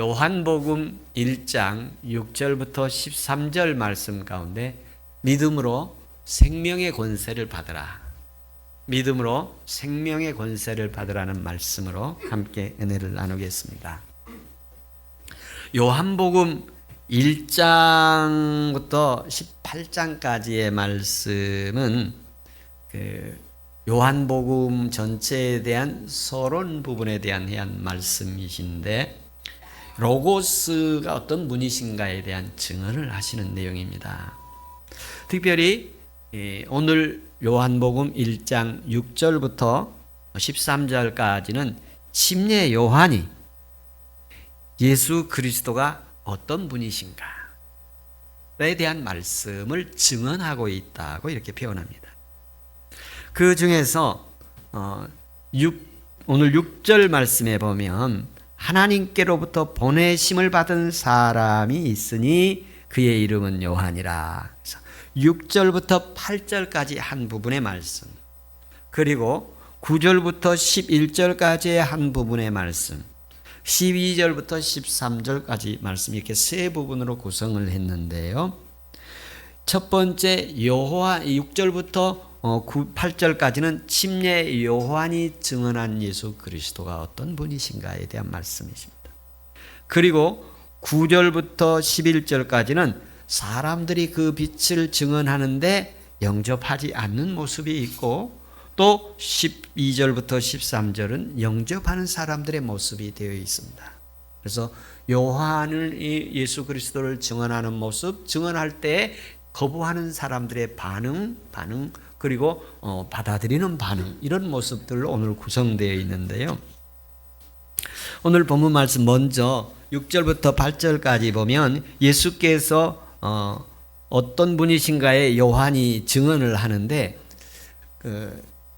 요한복음 1장 6절부터 13절 말씀 가운데 믿음으로 생명의 권세를 받으라. 믿음으로 생명의 권세를 받으라는 말씀으로 함께 은혜를 나누겠습니다. 요한복음 1장부터 18장까지의 말씀은 요한복음 전체에 대한 서론 부분에 대한 말씀이신데 로고스가 어떤 분이신가에 대한 증언을 하시는 내용입니다. 특별히 오늘 요한복음 1장 6절부터 13절까지는 침례 요한이 예수 그리스도가 어떤 분이신가에 대한 말씀을 증언하고 있다고 이렇게 표현합니다. 그 중에서 오늘 6절 말씀에 보면 하나님께로부터 보내심을 받은 사람이 있으니 그의 이름은 요한이라. 6절부터 8절까지 한 부분의 말씀, 그리고 9절부터 11절까지의 한 부분의 말씀, 12절부터 13절까지 말씀, 이렇게 세 부분으로 구성을 했는데요. 첫 번째 요한 6절부터 8절까지는 침례 요한이 증언한 예수 그리스도가 어떤 분이신가에 대한 말씀이십니다. 그리고 9절부터 11절까지는 사람들이 그 빛을 증언하는데 영접하지 않는 모습이 있고, 또 12절부터 13절은 영접하는 사람들의 모습이 되어 있습니다. 그래서 요한은 예수 그리스도를 증언하는 모습, 증언할 때 거부하는 사람들의 반응, 그리고 받아들이는 반응, 이런 모습들로 오늘 구성되어 있는데요. 오늘 본문 말씀 먼저 6절부터 8절까지 보면 예수께서 어떤 분이신가에 요한이 증언을 하는데,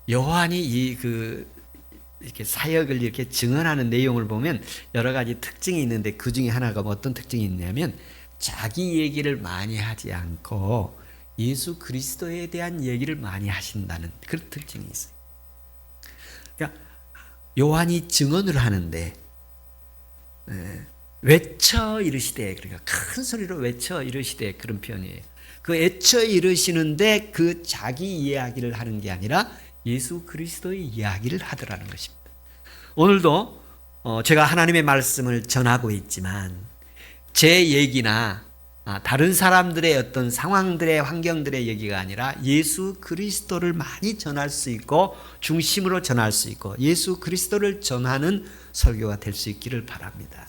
요한이 이렇게 사역을 이렇게 증언하는 내용을 보면 여러 가지 특징이 있는데, 그 중에 하나가 어떤 특징이 있냐면 자기 얘기를 많이 하지 않고 예수 그리스도에 대한 얘기를 많이 하신다는 그런 특징이 있어요. 그러니까 요한이 증언을 하는데 외쳐 이르시되, 그러니까 큰 소리로 외쳐 이르시되, 그런 표현이에요. 그 외쳐 이르시는데 그 자기 이야기를 하는 게 아니라 예수 그리스도의 이야기를 하더라는 것입니다. 오늘도 제가 하나님의 말씀을 전하고 있지만 제 얘기나 다른 사람들의 어떤 상황들의 환경들의 얘기가 아니라 예수 그리스도를 많이 전할 수 있고 중심으로 전할 수 있고 예수 그리스도를 전하는 설교가 될 수 있기를 바랍니다.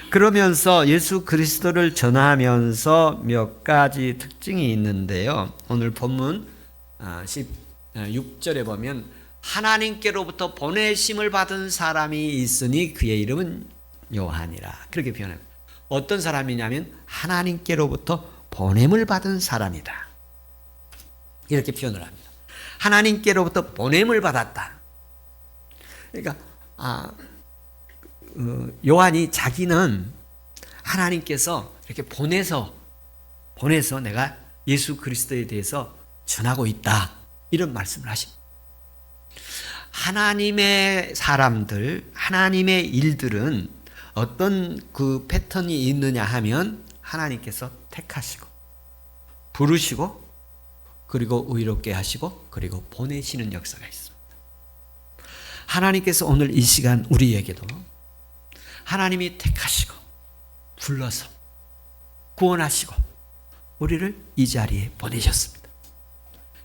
그러면서 예수 그리스도를 전하면서 몇 가지 특징이 있는데요. 오늘 본문 16절에 보면 하나님께로부터 보내심을 받은 사람이 있으니 그의 이름은 요한이라, 그렇게 표현합니다. 어떤 사람이냐면 하나님께로부터 보냄을 받은 사람이다, 이렇게 표현을 합니다. 하나님께로부터 보냄을 받았다. 그러니까 요한이 자기는 하나님께서 이렇게 보내서 내가 예수 그리스도에 대해서 전하고 있다, 이런 말씀을 하십니다. 하나님의 사람들, 하나님의 일들은 어떤 그 패턴이 있느냐 하면 하나님께서 택하시고 부르시고 그리고 의롭게 하시고 그리고 보내시는 역사가 있습니다. 하나님께서 오늘 이 시간 우리에게도 하나님이 택하시고 불러서 구원하시고 우리를 이 자리에 보내셨습니다.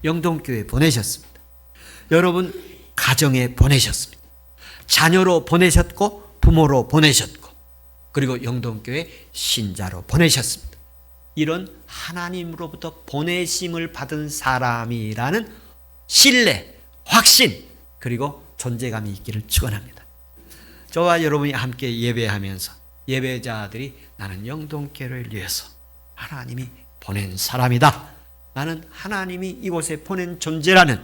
영동교회에 보내셨습니다. 여러분 가정에 보내셨습니다. 자녀로 보내셨고 부모로 보내셨고 그리고 영동교회 신자로 보내셨습니다. 이런 하나님으로부터 보내심을 받은 사람이라는 신뢰, 확신, 그리고 존재감이 있기를 축원합니다. 저와 여러분이 함께 예배하면서 예배자들이 나는 영동교회를 위해서 하나님이 보낸 사람이다, 나는 하나님이 이곳에 보낸 존재라는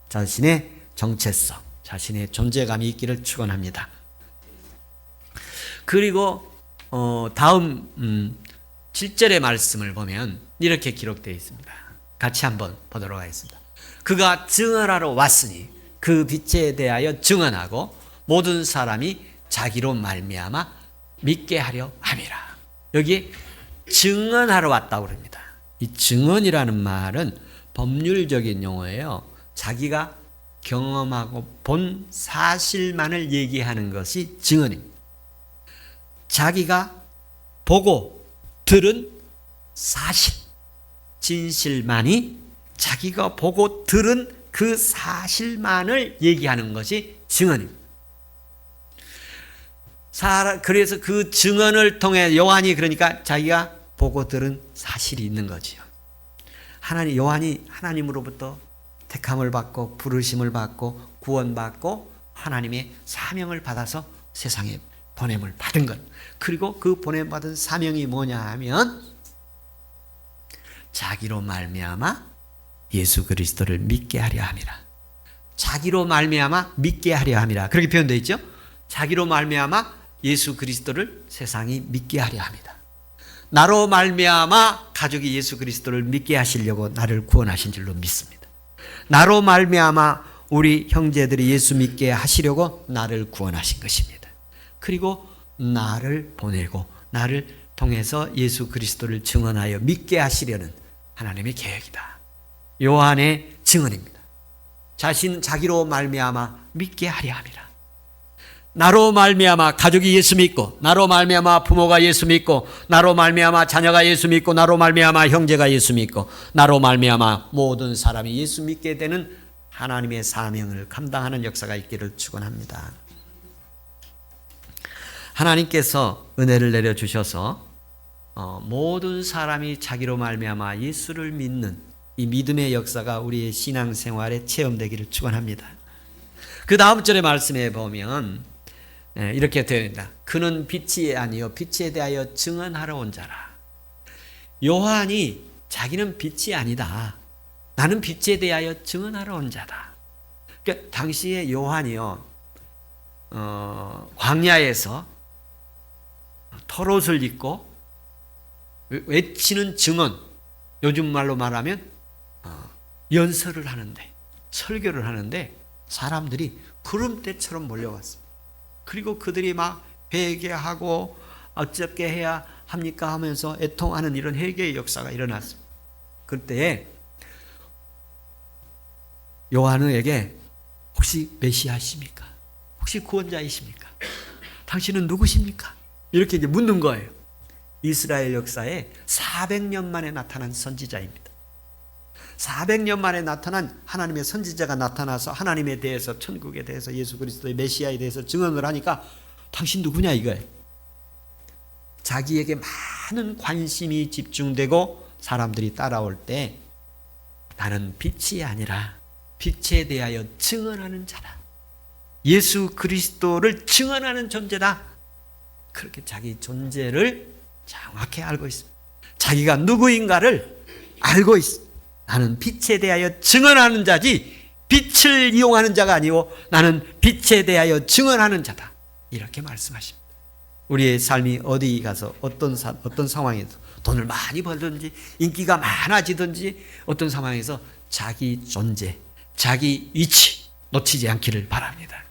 자신의 정체성, 자신의 존재감이 있기를 축원합니다. 그리고 다음 7절의 말씀을 보면 이렇게 기록되어 있습니다. 같이 한번 보도록 하겠습니다. 그가 증언하러 왔으니 그 빛에 대하여 증언하고 모든 사람이 자기로 말미암아 믿게 하려 함이라. 여기 증언하러 왔다고 그럽니다. 이 증언이라는 말은 법률적인 용어예요. 자기가 경험하고 본 사실만을 얘기하는 것이 증언입니다. 자기가 보고 들은 사실, 진실만이 자기가 보고 들은 그 사실만을 얘기하는 것이 증언입니다. 그래서 그 증언을 통해 요한이 그러니까 자기가 보고 들은 사실이 있는 거지요. 요한이 하나님으로부터 택함을 받고 부르심을 받고 구원받고 하나님의 사명을 받아서 세상에 보냄을 받은 것. 그리고 그 보냄받은 사명이 뭐냐 하면 자기로 말미암아 예수 그리스도를 믿게 하려 함이라. 자기로 말미암아 믿게 하려 함이라. 그렇게 표현되어 있죠. 자기로 말미암아 예수 그리스도를 세상이 믿게 하려 합니다. 나로 말미암아 가족이 예수 그리스도를 믿게 하시려고 나를 구원하신 줄로 믿습니다. 나로 말미암아 우리 형제들이 예수 믿게 하시려고 나를 구원하신 것입니다. 그리고 나를 보내고 나를 통해서 예수 그리스도를 증언하여 믿게 하시려는 하나님의 계획이다. 요한의 증언입니다. 자기로 말미암아 믿게 하려 함이라. 나로 말미암아 가족이 예수 믿고, 나로 말미암아 부모가 예수 믿고, 나로 말미암아 자녀가 예수 믿고, 나로 말미암아 형제가 예수 믿고, 나로 말미암아 모든 사람이 예수 믿게 되는 하나님의 사명을 감당하는 역사가 있기를 축원합니다. 하나님께서 은혜를 내려주셔서 모든 사람이 자기로 말미암아 예수를 믿는 이 믿음의 역사가 우리의 신앙생활에 체험되기를 축원합니다. 그 다음 절의 말씀에 보면 이렇게 되어 있다. 그는 빛이 아니요 빛에 대하여 증언하러 온 자라. 요한이 자기는 빛이 아니다. 나는 빛에 대하여 증언하러 온 자다. 그러니까 당시에 요한이요 광야에서 털옷을 입고 외치는 증언, 요즘 말로 말하면 연설을 하는데, 설교를 하는데 사람들이 구름대처럼 몰려왔습니다. 그리고 그들이 막 회개하고 어떻게 해야 합니까 하면서 애통하는 이런 회개의 역사가 일어났습니다. 그때 요한에게 혹시 메시아십니까? 혹시 구원자이십니까? 당신은 누구십니까? 이렇게 이제 묻는 거예요. 이스라엘 역사에 400년 만에 나타난 선지자입니다. 400년 만에 나타난 하나님의 선지자가 나타나서 하나님에 대해서, 천국에 대해서, 예수 그리스도의 메시아에 대해서 증언을 하니까 당신 누구냐 이거예요. 자기에게 많은 관심이 집중되고 사람들이 따라올 때 나는 빛이 아니라 빛에 대하여 증언하는 자다. 예수 그리스도를 증언하는 존재다. 그렇게 자기 존재를 정확히 알고 있습니다. 자기가 누구인가를 알고 있습니다. 나는 빛에 대하여 증언하는 자지 빛을 이용하는 자가 아니고 나는 빛에 대하여 증언하는 자다. 이렇게 말씀하십니다. 우리의 삶이 어디 가서 어떤 상황에서 돈을 많이 벌든지 인기가 많아지든지 어떤 상황에서 자기 존재, 자기 위치 놓치지 않기를 바랍니다.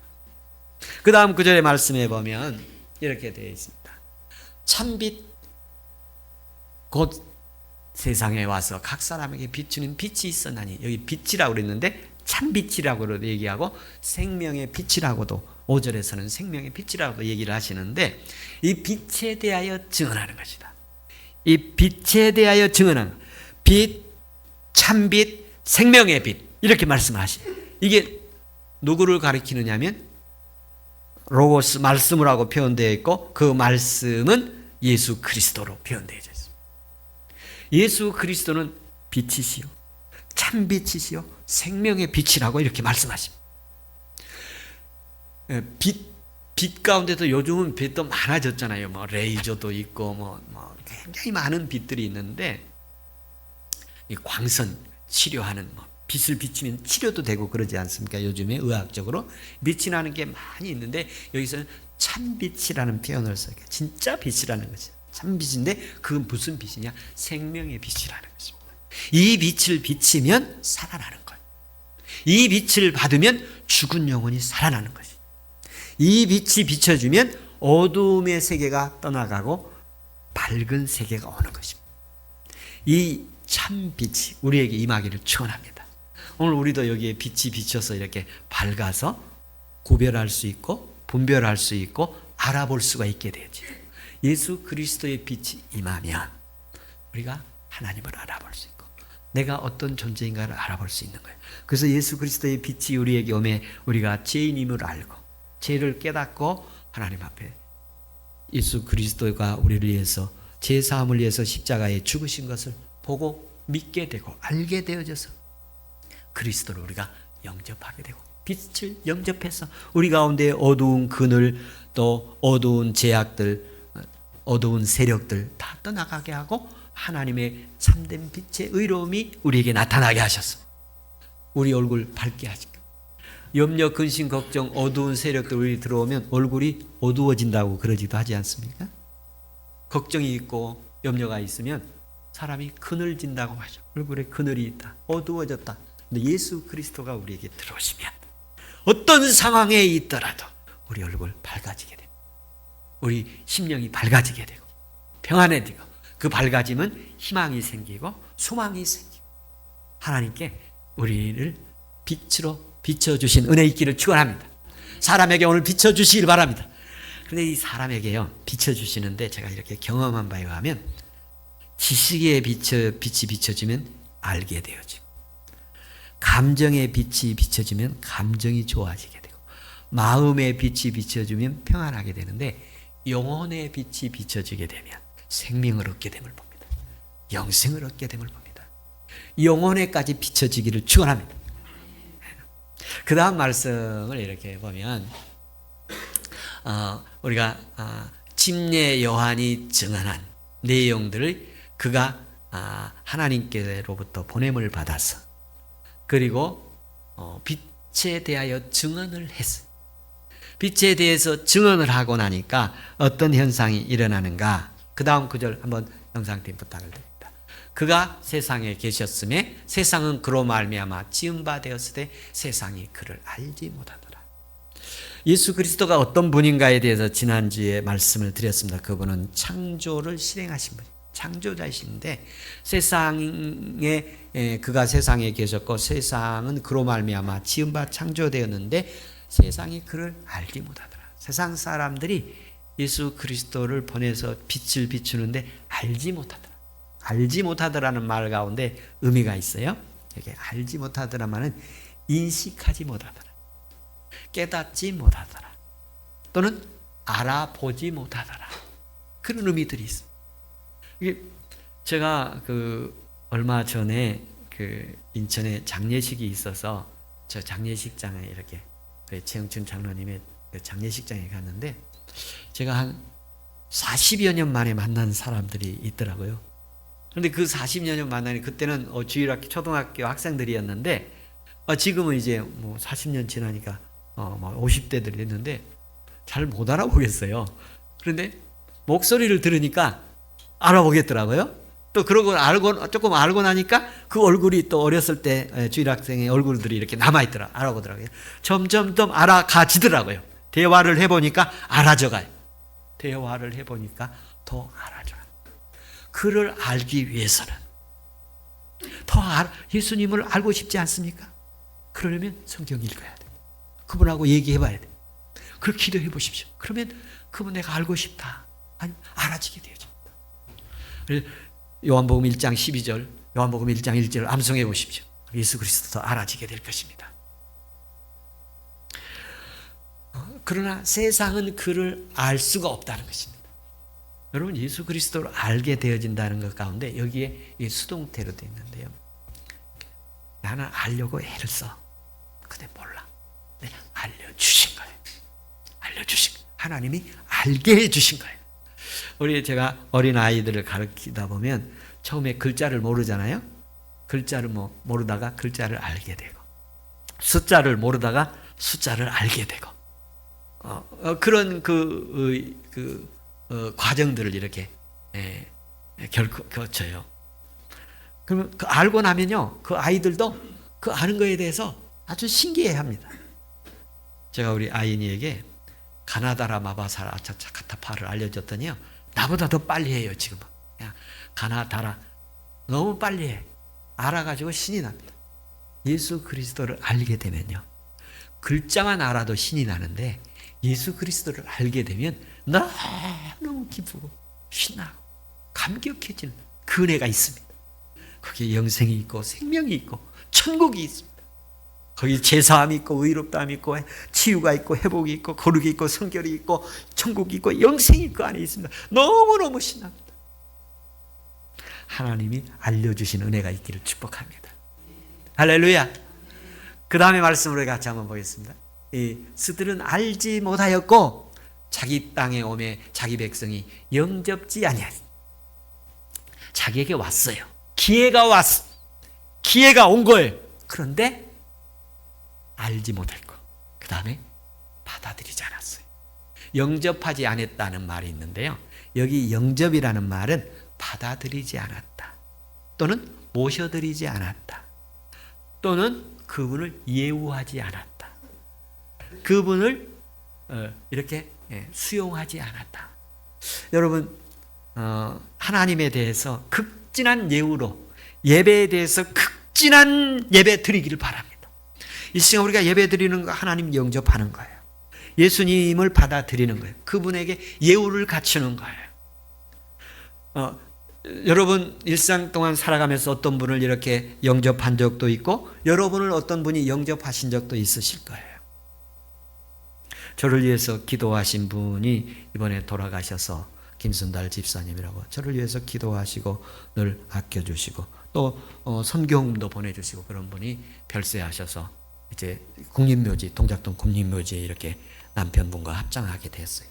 그 다음 구절의 말씀에 보면 이렇게 되어 있습니다. 참빛 곧 세상에 와서 각 사람에게 비추는 빛이 있었나니, 여기 빛이라고 그랬는데 참빛이라고 얘기하고 생명의 빛이라고도 5절에서는 생명의 빛이라고도 얘기를 하시는데 이 빛에 대하여 증언하는 것이다. 이 빛에 대하여 증언하는 빛, 참빛, 생명의 빛 이렇게 말씀하시죠. 이게 누구를 가리키느냐면 로고스 말씀을 하고 표현되어 있고 그 말씀은 예수 그리스도로 표현되어 있습니다. 예수 그리스도는 빛이시요 참빛이시요 생명의 빛이라고 이렇게 말씀하십니다. 빛 가운데도 요즘은 빛도 많아졌잖아요. 뭐 레이저도 있고 뭐 굉장히 많은 빛들이 있는데 이 광선 치료하는 빛을 비치면 치료도 되고 그러지 않습니까? 요즘에 의학적으로 빛이 나는 게 많이 있는데 여기서는 참빛이라는 표현을 써요. 진짜 빛이라는 것이죠. 참빛인데 그건 무슨 빛이냐? 생명의 빛이라는 것입니다. 이 빛을 비치면 살아나는 거예요. 이 빛을 받으면 죽은 영혼이 살아나는 것이죠. 이 빛이 비춰주면 어두움의 세계가 떠나가고 밝은 세계가 오는 것입니다. 이 참 빛이 우리에게 임하기를 축원합니다. 오늘 우리도 여기에 빛이 비쳐서 이렇게 밝아서 구별할 수 있고 분별할 수 있고 알아볼 수가 있게 되죠. 예수 그리스도의 빛이 임하면 우리가 하나님을 알아볼 수 있고 내가 어떤 존재인가를 알아볼 수 있는 거예요. 그래서 예수 그리스도의 빛이 우리에게 오매 우리가 죄인임을 알고 죄를 깨닫고 하나님 앞에 예수 그리스도가 우리를 위해서 죄 사함을 위해서 십자가에 죽으신 것을 보고 믿게 되고 알게 되어져서 그리스도를 우리가 영접하게 되고 빛을 영접해서 우리 가운데 어두운 그늘 또 어두운 제약들 어두운 세력들 다 떠나가게 하고 하나님의 참된 빛의 의로움이 우리에게 나타나게 하셔서 우리 얼굴 밝게 하시고 염려 근심 걱정 어두운 세력들 우리 들어오면 얼굴이 어두워진다고 그러지도 하지 않습니까? 걱정이 있고 염려가 있으면 사람이 그늘진다고 하죠. 얼굴에 그늘이 있다. 어두워졌다. 근데 예수 그리스도가 우리에게 들어오시면 어떤 상황에 있더라도 우리 얼굴 밝아지게 됩니다. 우리 심령이 밝아지게 되고 평안해지고 그 밝아짐은 희망이 생기고 소망이 생기고 하나님께 우리를 빛으로 비춰주신 은혜 있기를 축원합니다. 사람에게 오늘 비춰주시길 바랍니다. 그런데 이 사람에게요 비춰주시는데 제가 이렇게 경험한 바에 의하면 지식의 빛이 비춰지면 알게 되어지고 감정의 빛이 비춰지면 감정이 좋아지게 되고 마음의 빛이 비춰지면 평안하게 되는데 영혼의 빛이 비춰지게 되면 생명을 얻게 됨을 봅니다. 영생을 얻게 됨을 봅니다. 영혼에까지 비춰지기를 축원합니다. 그 다음 말씀을 이렇게 보면 우리가 침례 요한이 증언한 내용들을 그가 하나님께로부터 보냄을 받아서 그리고 빛에 대하여 증언을 했어요. 빛에 대해서 증언을 하고 나니까 어떤 현상이 일어나는가. 그 다음 구절 한번 영상팀 부탁을 드립니다. 그가 세상에 계셨음에 세상은 그로 말미암아 지은 바 되었으되 세상이 그를 알지 못하더라. 예수 그리스도가 어떤 분인가에 대해서 지난주에 말씀을 드렸습니다. 그분은 창조를 실행하신 분이에요. 창조자이신데 세상에 그가 세상에 계셨고 세상은 그로 말미암아 지은 바 창조되었는데 세상이 그를 알지 못하더라. 세상 사람들이 예수 그리스도를 보내서 빛을 비추는데 알지 못하더라. 알지 못하더라는 말 가운데 의미가 있어요. 이게 알지 못하더라 말은 인식하지 못하더라. 깨닫지 못하더라. 또는 알아보지 못하더라. 그런 의미들이 있습니다. 이게 제가 얼마 전에 인천에 장례식이 있어서 저 장례식장에 이렇게 최영춘 장로님의 장례식장에 갔는데 제가 한 40여 년 만에 만난 사람들이 있더라고요. 그런데 그 40여 년 만나니 그때는 주일학교 초등학교 학생들이었는데 지금은 이제 뭐 40년 지나니까 50대들이 됐는데 잘 못 알아보겠어요. 그런데 목소리를 들으니까 알아보겠더라고요. 또 그러고 조금 알고 나니까 그 얼굴이 또 어렸을 때 주일학생의 얼굴들이 이렇게 남아있더라. 알아보더라고요. 점점 더 알아가지더라고요. 대화를 해보니까 알아져가요. 대화를 해보니까 더 알아져요. 그를 알기 위해서는 예수님을 알고 싶지 않습니까? 그러려면 성경 읽어야 돼. 그분하고 얘기해봐야 돼. 그걸 기도해 보십시오. 그러면 그분 내가 알고 싶다. 아니 알아지게 되어집니다. 요한복음 1장 12절, 요한복음 1장 1절 암송해 보십시오. 예수 그리스도도 알아지게 될 것입니다. 그러나 세상은 그를 알 수가 없다는 것입니다. 여러분 예수 그리스도를 알게 되어진다는 것 가운데 여기에 수동태로 되어 있는데요. 나는 알려고 애를 써. 근데 몰라. 알려주신 거예요. 알려주신 거예요. 하나님이 알게 해주신 거예요. 제가 어린 아이들을 가르치다 보면 처음에 글자를 모르잖아요. 글자를 모르다가 글자를 알게 되고 숫자를 모르다가 숫자를 알게 되고 그런 과정들을 이렇게 거쳐요. 그러면 알고 나면요, 그 아이들도 그 아는 거에 대해서 아주 신기해합니다. 제가 우리 아이니에게 가나다라 마바사라 아차차 카타파를 알려줬더니요, 나보다 더 빨리 해요. 지금은 그냥 가나다라 너무 빨리 해. 알아가지고 신이 납니다. 예수 그리스도를 알게 되면요, 글자만 알아도 신이 나는데 예수 그리스도를 알게 되면 너무 기쁘고 신나고 감격해지는 그 은혜가 있습니다. 거기에 영생이 있고 생명이 있고 천국이 있습니다. 거기 제사함이 있고 의롭다함이 있고 치유가 있고 회복이 있고 거룩이 있고 성결이 있고 천국이 있고 영생이 그 안에 있습니다. 너무너무 신납니다. 하나님이 알려주신 은혜가 있기를 축복합니다. 할렐루야. 그 다음에 말씀으로 같이 한번 보겠습니다. 이 스들은 알지 못하였고 자기 땅에 오매 자기 백성이 영접지 아니하니. 자기에게 왔어요. 기회가 왔어. 기회가 온 거예요. 그런데 알지 못했고 그 다음에 받아들이지 않았어요. 영접하지 않았다는 말이 있는데요, 여기 영접이라는 말은 받아들이지 않았다, 또는 모셔드리지 않았다, 또는 그분을 예우하지 않았다, 그분을 이렇게 수용하지 않았다. 여러분, 하나님에 대해서 극진한 예우로 예배에 대해서 극진한 예배 드리기를 바랍니다. 이 시간 우리가 예배 드리는 거 하나님 영접하는 거예요. 예수님을 받아들이는 거예요. 그분에게 예우를 갖추는 거예요. 여러분 일상 동안 살아가면서 어떤 분을 이렇게 영접한 적도 있고 여러분을 어떤 분이 영접하신 적도 있으실 거예요. 저를 위해서 기도하신 분이 이번에 돌아가셔서 김순달 집사님이라고, 저를 위해서 기도하시고 늘 아껴주시고 또 선교음도 보내주시고 그런 분이 별세하셔서 이제 국립묘지, 동작동 국립묘지에 이렇게 남편분과 합장하게 됐어요.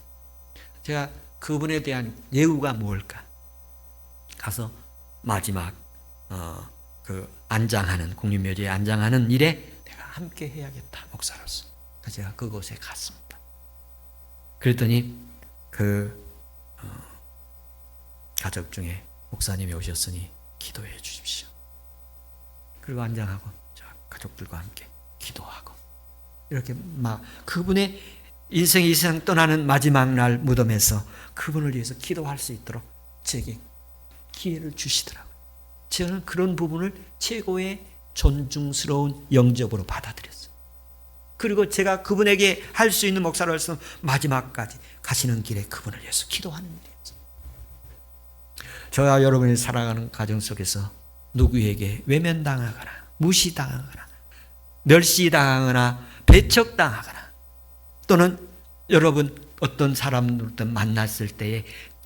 제가 그분에 대한 예우가 뭘까? 가서 마지막 그 안장하는, 국립묘지에 안장하는 일에 내가 함께 해야겠다, 목사로서. 그래서 제가 그곳에 갔습니다. 그랬더니 그 가족 중에 목사님이 오셨으니 기도해 주십시오. 그리고 안장하고 저 가족들과 함께 기도하고 이렇게 막 그분의 인생이 이 세상 떠나는 마지막 날 무덤에서 그분을 위해서 기도할 수 있도록 제게 기회를 주시더라고요. 저는 그런 부분을 최고의 존중스러운 영접으로 받아들였어요. 그리고 제가 그분에게 할 수 있는 목사로서 마지막까지 가시는 길에 그분을 위해서 기도하는 일이었어요. 저와 여러분이 살아가는 가정 속에서 누구에게 외면당하거나 무시당하거나 멸시당하거나 배척당하거나 또는 여러분 어떤 사람들도 만났을 때에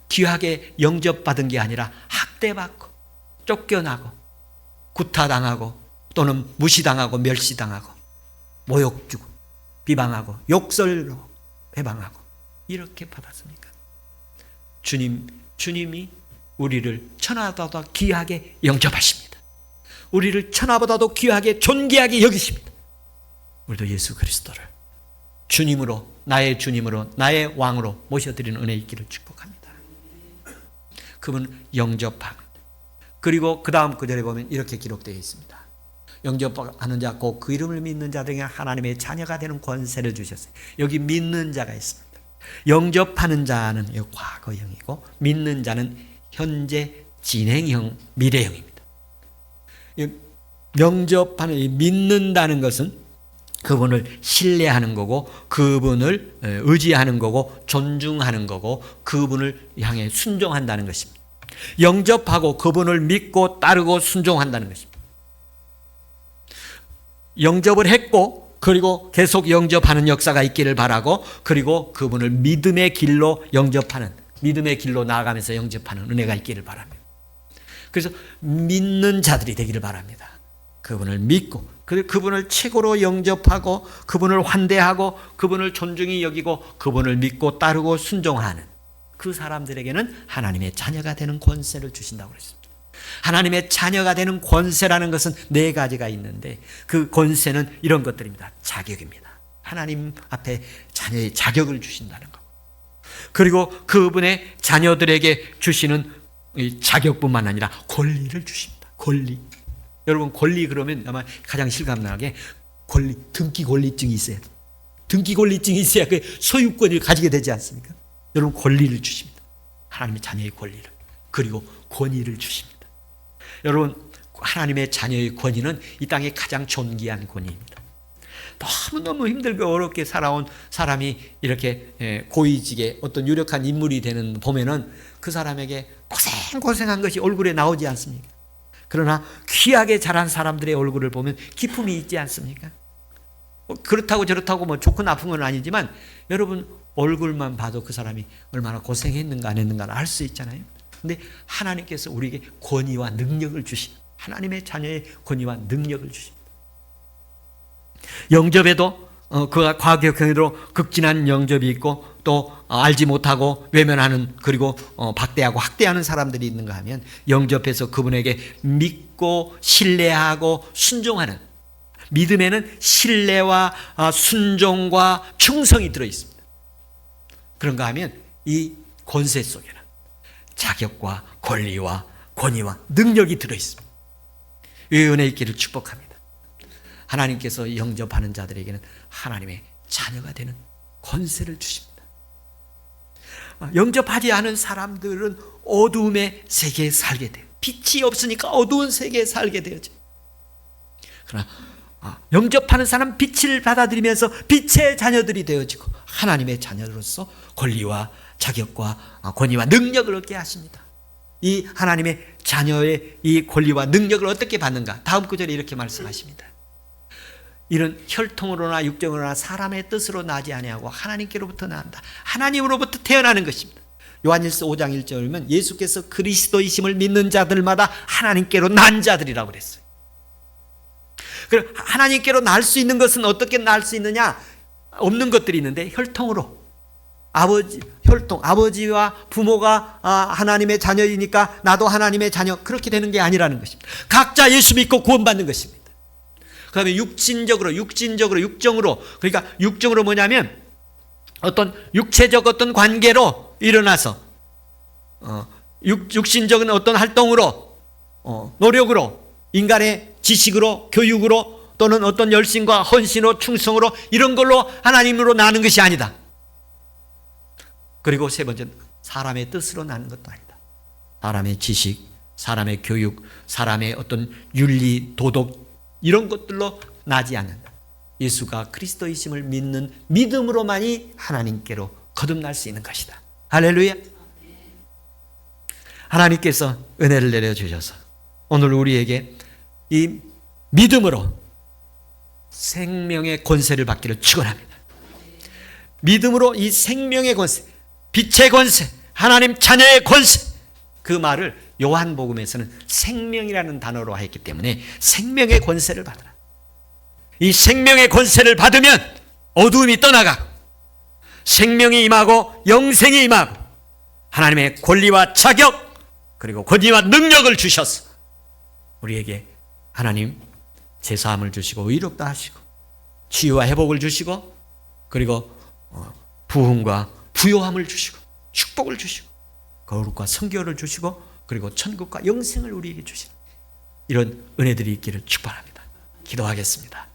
귀하게 영접받은 게 아니라 학대받고 쫓겨나고 구타당하고 또는 무시당하고 멸시당하고 모욕주고 비방하고 욕설로 회방하고 이렇게 받았습니까? 주님이 우리를 천하보다 귀하게 영접하십니다. 우리를 천하보다도 귀하게 존귀하게 여기십니다. 우리도 예수 그리스도를 주님으로, 나의 주님으로, 나의 왕으로 모셔드리는 은혜 있기를 축복합니다. 그분 영접합니다. 그리고 그 다음 구절에 보면 이렇게 기록되어 있습니다. 영접하는 자 곧 그 이름을 믿는 자들에게 하나님의 자녀가 되는 권세를 주셨어요. 여기 믿는 자가 있습니다. 영접하는 자는 과거형이고 믿는 자는 현재 진행형, 미래형입니다. 영접하는, 믿는다는 것은 그분을 신뢰하는 거고 그분을 의지하는 거고 존중하는 거고 그분을 향해 순종한다는 것입니다. 영접하고 그분을 믿고 따르고 순종한다는 것입니다. 영접을 했고 그리고 계속 영접하는 역사가 있기를 바라고 그리고 그분을 믿음의 길로 영접하는, 믿음의 길로 나아가면서 영접하는 은혜가 있기를 바랍니다. 그래서 믿는 자들이 되기를 바랍니다. 그분을 믿고 그분을 최고로 영접하고 그분을 환대하고 그분을 존중히 여기고 그분을 믿고 따르고 순종하는 그 사람들에게는 하나님의 자녀가 되는 권세를 주신다고 그랬습니다. 하나님의 자녀가 되는 권세라는 것은 네 가지가 있는데 그 권세는 이런 것들입니다. 자격입니다. 하나님 앞에 자녀의 자격을 주신다는 것. 그리고 그분의 자녀들에게 주시는 자격뿐만 아니라 권리를 주십니다. 권리. 여러분 권리 그러면 아마 가장 실감나게 권리, 등기 권리증이 있어야 돼요. 등기권리증이 있어야 그 소유권을 가지게 되지 않습니까? 여러분, 권리를 주십니다. 하나님의 자녀의 권리를. 그리고 권위를 주십니다. 여러분, 하나님의 자녀의 권위는 이 땅의 가장 존귀한 권위입니다. 너무너무 힘들고 어렵게 살아온 사람이 이렇게 고위직에 어떤 유력한 인물이 되는 보면은 그 사람에게 고생한 것이 얼굴에 나오지 않습니까? 그러나 귀하게 자란 사람들의 얼굴을 보면 기쁨이 있지 않습니까? 그렇다고 저렇다고 뭐 좋고 나쁜 건 아니지만 여러분, 얼굴만 봐도 그 사람이 얼마나 고생했는가 안 했는가를 알 수 있잖아요. 근데 하나님께서 우리에게 권위와 능력을 주십니다. 하나님의 자녀의 권위와 능력을 주십니다. 영접에도 그가 과격행위로 극진한 영접이 있고 또 알지 못하고 외면하는, 그리고 박대하고 학대하는 사람들이 있는가 하면, 영접해서 그분에게 믿고 신뢰하고 순종하는, 믿음에는 신뢰와 순종과 충성이 들어있습니다. 그런가 하면 이 권세 속에는 자격과 권리와 권위와 능력이 들어있습니다. 이 은혜 있기를 축복합니다. 하나님께서 영접하는 자들에게는 하나님의 자녀가 되는 권세를 주십니다. 영접하지 않은 사람들은 어두움의 세계에 살게 돼요. 빛이 없으니까 어두운 세계에 살게 되죠. 그러나 영접하는 사람 빛을 받아들이면서 빛의 자녀들이 되어지고 하나님의 자녀로서 권리와 자격과 권위와 능력을 얻게 하십니다. 이 하나님의 자녀의 이 권리와 능력을 어떻게 받는가? 다음 구절에 이렇게 말씀하십니다. 이는 혈통으로나 육정으로나 사람의 뜻으로 나지 아니하고 하나님께로부터 나온다. 하나님으로부터 태어나는 것입니다. 요한일서 5장 1절에 보면 예수께서 그리스도이심을 믿는 자들마다 하나님께로 난 자들이라고 그랬어요. 그럼 하나님께로 날 수 있는 것은 어떻게 날 수 있느냐? 없는 것들이 있는데 혈통으로, 혈통, 아버지와 부모가 하나님의 자녀이니까 나도 하나님의 자녀, 그렇게 되는 게 아니라는 것입니다. 각자 예수 믿고 구원받는 것입니다. 그 다음에 육정으로, 그러니까 육정으로 뭐냐면 어떤 육체적 어떤 관계로 일어나서 육신적인 어떤 활동으로, 노력으로, 인간의 지식으로, 교육으로, 또는 어떤 열심과 헌신으로, 충성으로, 이런 걸로 하나님으로 나는 것이 아니다. 그리고 세 번째는 사람의 뜻으로 나는 것도 아니다. 사람의 지식, 사람의 교육, 사람의 어떤 윤리, 도덕, 이런 것들로 나지 않는다. 예수가 그리스도이심을 믿는 믿음으로만이 하나님께로 거듭날 수 있는 것이다. 할렐루야. 하나님께서 은혜를 내려주셔서 오늘 우리에게 이 믿음으로 생명의 권세를 받기를 축원합니다. 믿음으로 이 생명의 권세, 빛의 권세, 하나님 자녀의 권세, 그 말을 요한복음에서는 생명이라는 단어로 했기 때문에 생명의 권세를 받으라. 이 생명의 권세를 받으면 어두움이 떠나가고 생명이 임하고 영생이 임하고 하나님의 권리와 자격, 그리고 권위와 능력을 주셔서 우리에게 하나님 제사함을 주시고 의롭다 하시고 치유와 회복을 주시고, 그리고 부흥과 부요함을 주시고 축복을 주시고 거룩과 성결을 주시고, 그리고 천국과 영생을 우리에게 주시는 이런 은혜들이 있기를 축복합니다. 기도하겠습니다.